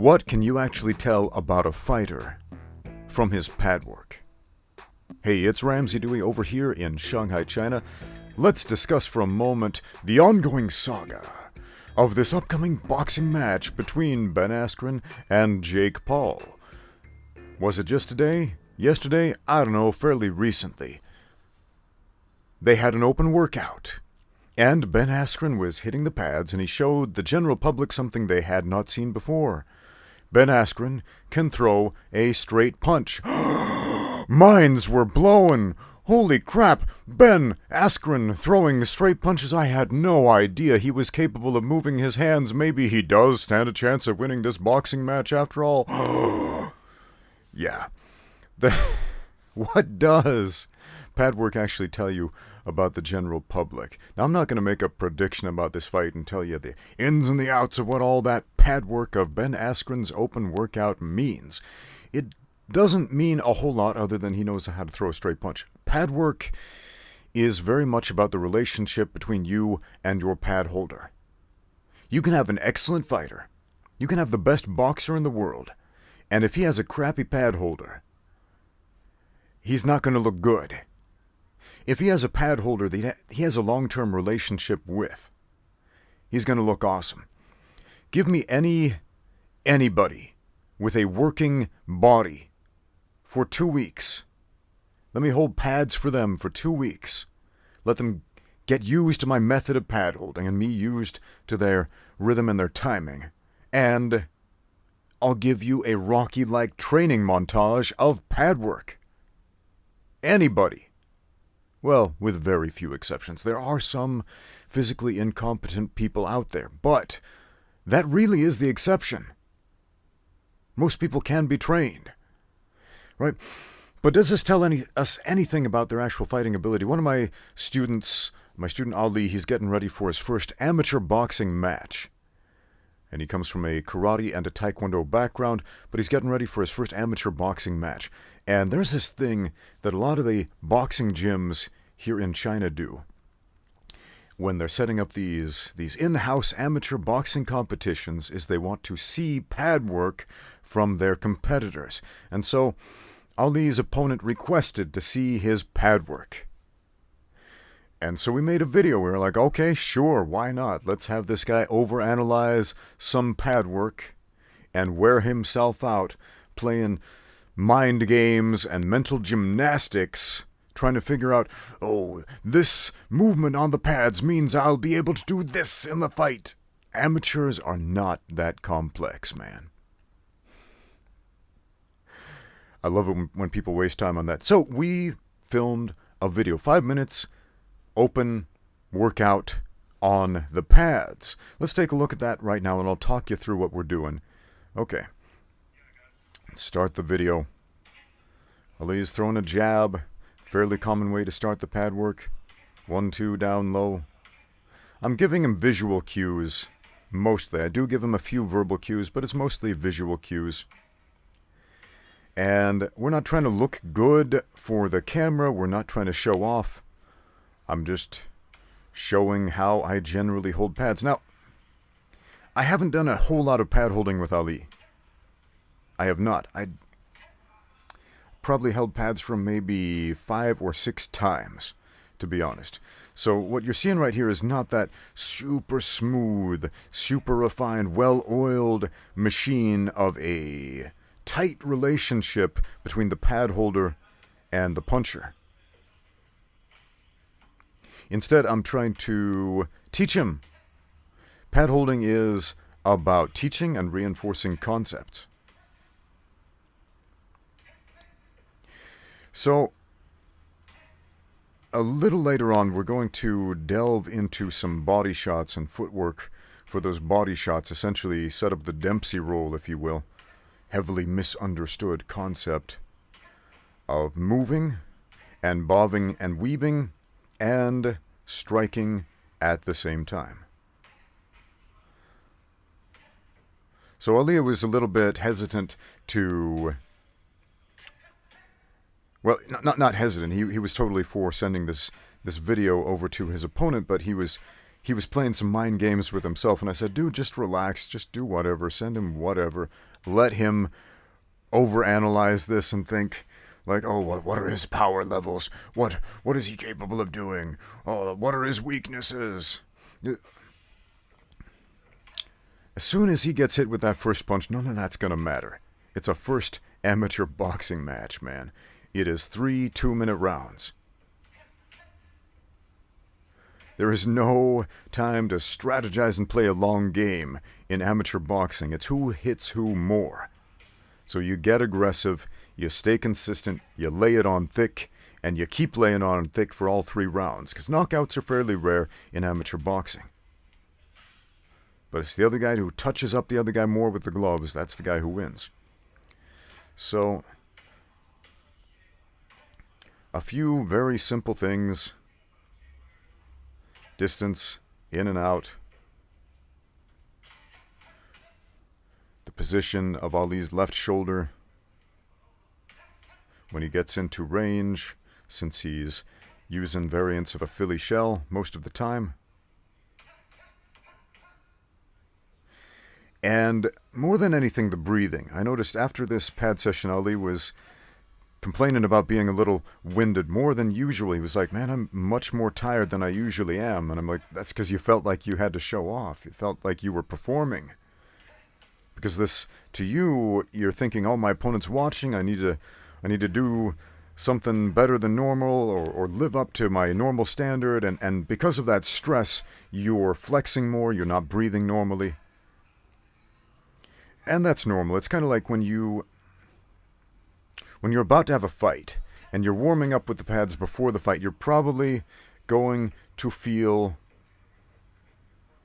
What can you actually tell about a fighter from his pad work? Hey, it's Ramsey Dewey over here in Shanghai, China. Let's discuss for a moment the ongoing saga of this upcoming boxing match between Ben Askren and Jake Paul. Was it just today? Yesterday? I don't know, fairly recently. They had an open workout, and Ben Askren was hitting the pads, and he showed the general public something they had not seen before. Ben Askren can throw a straight punch. Minds were blown. Holy crap, Ben Askren throwing straight punches. I had no idea he was capable of moving his hands. Maybe he does stand a chance of winning this boxing match after all. Yeah. What does pad work actually tell you about the general public? Now, I'm not going to make a prediction about this fight and tell you the ins and the outs of what all that pad work of Ben Askren's open workout means. It doesn't mean a whole lot other than he knows how to throw a straight punch. Pad work is very much about the relationship between you and your pad holder. You can have an excellent fighter. You can have the best boxer in the world. And if he has a crappy pad holder, he's not going to look good. If he has a pad holder that he has a long-term relationship with, he's going to look awesome. Give me anybody with a working body for 2 weeks. Let me hold pads for them for 2 weeks. Let them get used to my method of pad holding and me used to their rhythm and their timing. And I'll give you a Rocky-like training montage of pad work. Anybody. Well, with very few exceptions. There are some physically incompetent people out there, but that really is the exception. Most people can be trained, right? But does this tell us anything about their actual fighting ability? One of my students, my student Ali, he's getting ready for his first amateur boxing match. And he comes from a karate and a taekwondo background, but he's getting ready for his first amateur boxing match. And there's this thing that a lot of the boxing gyms here in China do when they're setting up these in-house amateur boxing competitions is they want to see pad work from their competitors. And so Ali's opponent requested to see his pad work. And so we made a video. We were like, okay, sure, why not? Let's have this guy overanalyze some pad work and wear himself out playing mind games and mental gymnastics, trying to figure out, oh, this movement on the pads means I'll be able to do this in the fight. Amateurs are not that complex, man. I love it when people waste time on that. So we filmed a video, 5 minutes, open workout on the pads. Let's take a look at that right now, and I'll talk you through what we're doing. Okay. Let's start the video. Ali's throwing a jab. Fairly common way to start the pad work. 1-2 down low. I'm giving him visual cues, mostly. I do give him a few verbal cues, but it's mostly visual cues. And we're not trying to look good for the camera. We're not trying to show off. I'm just showing how I generally hold pads. Now, I haven't done a whole lot of pad holding with Ali. I have not. I probably held pads from maybe 5 or 6 times, to be honest. So what you're seeing right here is not that super smooth, super refined, well-oiled machine of a tight relationship between the pad holder and the puncher. Instead, I'm trying to teach him. Pad holding is about teaching and reinforcing concepts. So, a little later on, we're going to delve into some body shots and footwork for those body shots, essentially set up the Dempsey roll, if you will. Heavily misunderstood concept of moving and bobbing and weaving and striking at the same time. So Ali was a little bit hesitant to, well, not hesitant. He was totally for sending this video over to his opponent, but he was he was playing some mind games with himself, and I said, dude, just relax, just do whatever, send him whatever, let him overanalyze this and think, like, oh, what are his power levels? What is he capable of doing? Oh, what are his weaknesses? As soon as he gets hit with that first punch, none of that's gonna matter. It's a first amateur boxing match, man. It is 3 2-minute rounds. There is no time to strategize and play a long game in amateur boxing. It's who hits who more. So you get aggressive, you stay consistent, you lay it on thick, and you keep laying on thick for all 3 rounds, because knockouts are fairly rare in amateur boxing. But it's the other guy who touches up the other guy more with the gloves, that's the guy who wins. So, a few very simple things. Distance, in and out. The position of Ali's left shoulder when he gets into range, since he's using variants of a Philly shell most of the time. And more than anything, the breathing. I noticed after this pad session, Ali was complaining about being a little winded more than usual. He was like, man, I'm much more tired than I usually am. And I'm like, that's because you felt like you had to show off. You felt like you were performing. Because this, to you, you're thinking, oh, my opponent's watching. I need to do something better than normal, or live up to my normal standard. And because of that stress, you're flexing more. You're not breathing normally. And that's normal. It's kind of like when you're about to have a fight and you're warming up with the pads before the fight, you're probably going to feel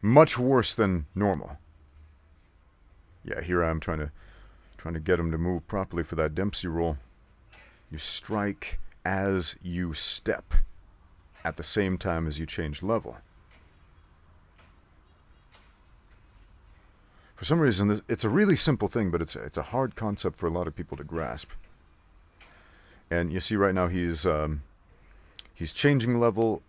much worse than normal. Yeah, here I am trying to get him to move properly for that Dempsey roll. You strike as you step at the same time as you change level. For some reason, it's a really simple thing, but it's a hard concept for a lot of people to grasp. And you see right now he's changing level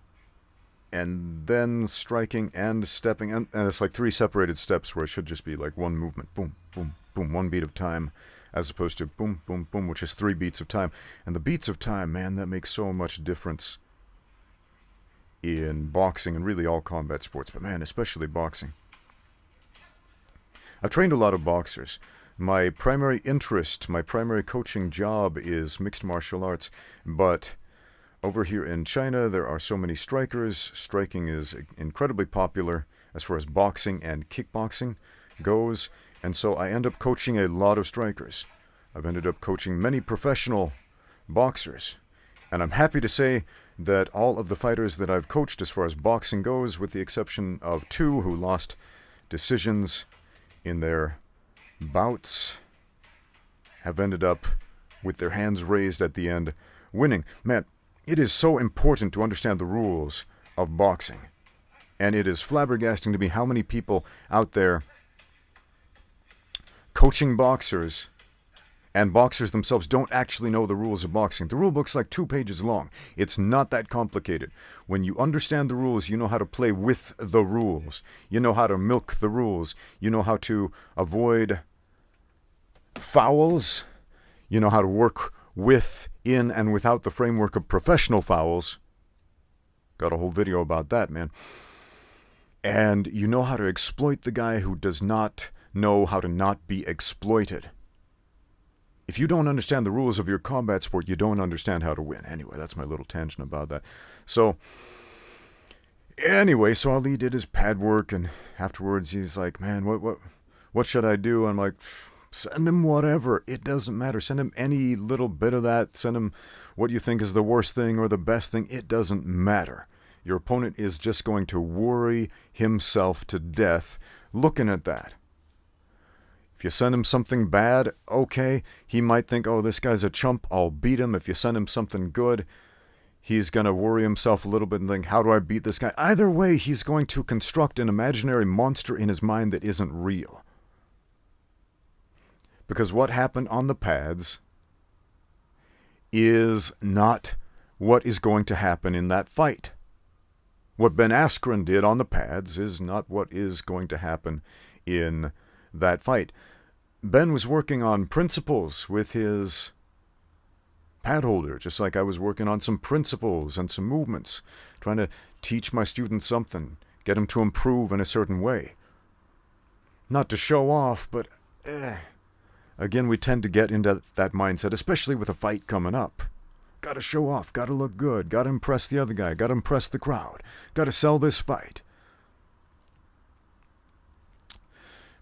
and then striking and stepping. And it's like 3 separated steps where it should just be like one movement. Boom, boom, boom, 1 beat of time, as opposed to boom, boom, boom, which is 3 beats of time. And the beats of time, man, that makes so much difference in boxing and really all combat sports. But man, especially boxing. I've trained a lot of boxers. My primary interest, my primary coaching job is mixed martial arts, but over here in China there are so many strikers. Striking is incredibly popular as far as boxing and kickboxing goes, and so I end up coaching a lot of strikers. I've ended up coaching many professional boxers, and I'm happy to say that all of the fighters that I've coached as far as boxing goes, with the exception of 2 who lost decisions in their bouts, have ended up with their hands raised at the end, winning. Man, it is so important to understand the rules of boxing. And it is flabbergasting to me how many people out there coaching boxers and boxers themselves don't actually know the rules of boxing. The rule book's like 2 pages long. It's not that complicated. When you understand the rules, you know how to play with the rules. You know how to milk the rules. You know how to avoid fouls. You know how to work with, in, and without the framework of professional fouls. Got a whole video about that, man. And you know how to exploit the guy who does not know how to not be exploited. If you don't understand the rules of your combat sport, you don't understand how to win. Anyway, that's my little tangent about that. So Ali did his pad work, and afterwards he's like, man, what should I do? I'm like, send him whatever. It doesn't matter. Send him any little bit of that. Send him what you think is the worst thing or the best thing. It doesn't matter. Your opponent is just going to worry himself to death looking at that. If you send him something bad, okay, he might think, oh, this guy's a chump, I'll beat him. If you send him something good, he's going to worry himself a little bit and think, how do I beat this guy? Either way, he's going to construct an imaginary monster in his mind that isn't real. Because what happened on the pads is not what is going to happen in that fight. What Ben Askren did on the pads is not what is going to happen in that fight. Ben was working on principles with his pad holder, just like I was working on some principles and some movements, trying to teach my students something, get them to improve in a certain way. Not to show off, but again, we tend to get into that mindset, especially with a fight coming up. Gotta show off, gotta look good, gotta impress the other guy, gotta impress the crowd, gotta sell this fight.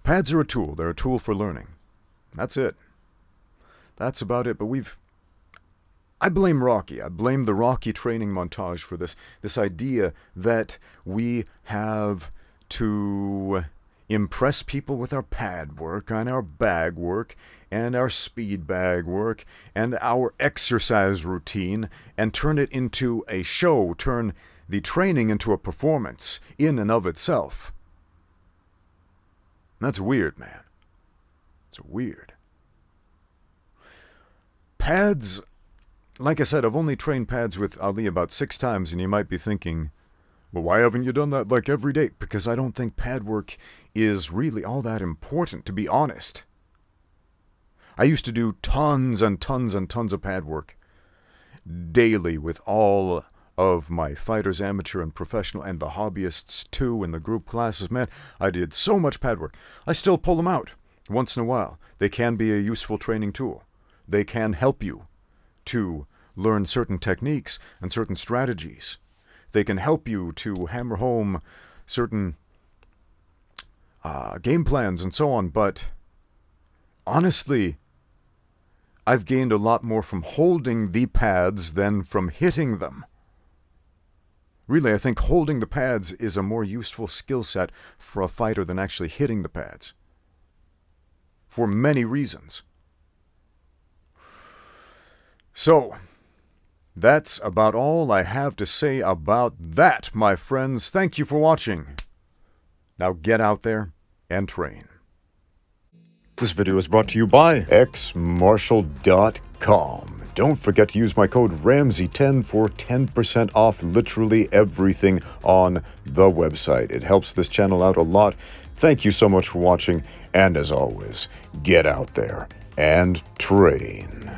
Pads are a tool. They're a tool for learning. That's it. That's about it. But I blame Rocky. I blame the Rocky training montage for this idea that we have to impress people with our pad work and our bag work and our speed bag work and our exercise routine and turn it into a show, turn the training into a performance in and of itself. That's weird, man. It's weird. Pads, like I said, I've only trained pads with Ali about 6 times, and you might be thinking, well, why haven't you done that like every day? Because I don't think pad work is really all that important, to be honest. I used to do tons and tons and tons of pad work daily with all of my fighters, amateur and professional, and the hobbyists too, in the group classes. Man, I did so much pad work. I still pull them out once in a while. They can be a useful training tool. They can help you to learn certain techniques and certain strategies. They can help you to hammer home certain game plans and so on. But honestly, I've gained a lot more from holding the pads than from hitting them. Really, I think holding the pads is a more useful skill set for a fighter than actually hitting the pads. For many reasons. So, that's about all I have to say about that, my friends. Thank you for watching. Now get out there and train. This video is brought to you by xmartial.com. Don't forget to use my code Ramsey10 for 10% off literally everything on the website. It helps this channel out a lot. Thank you so much for watching, and as always, get out there and train.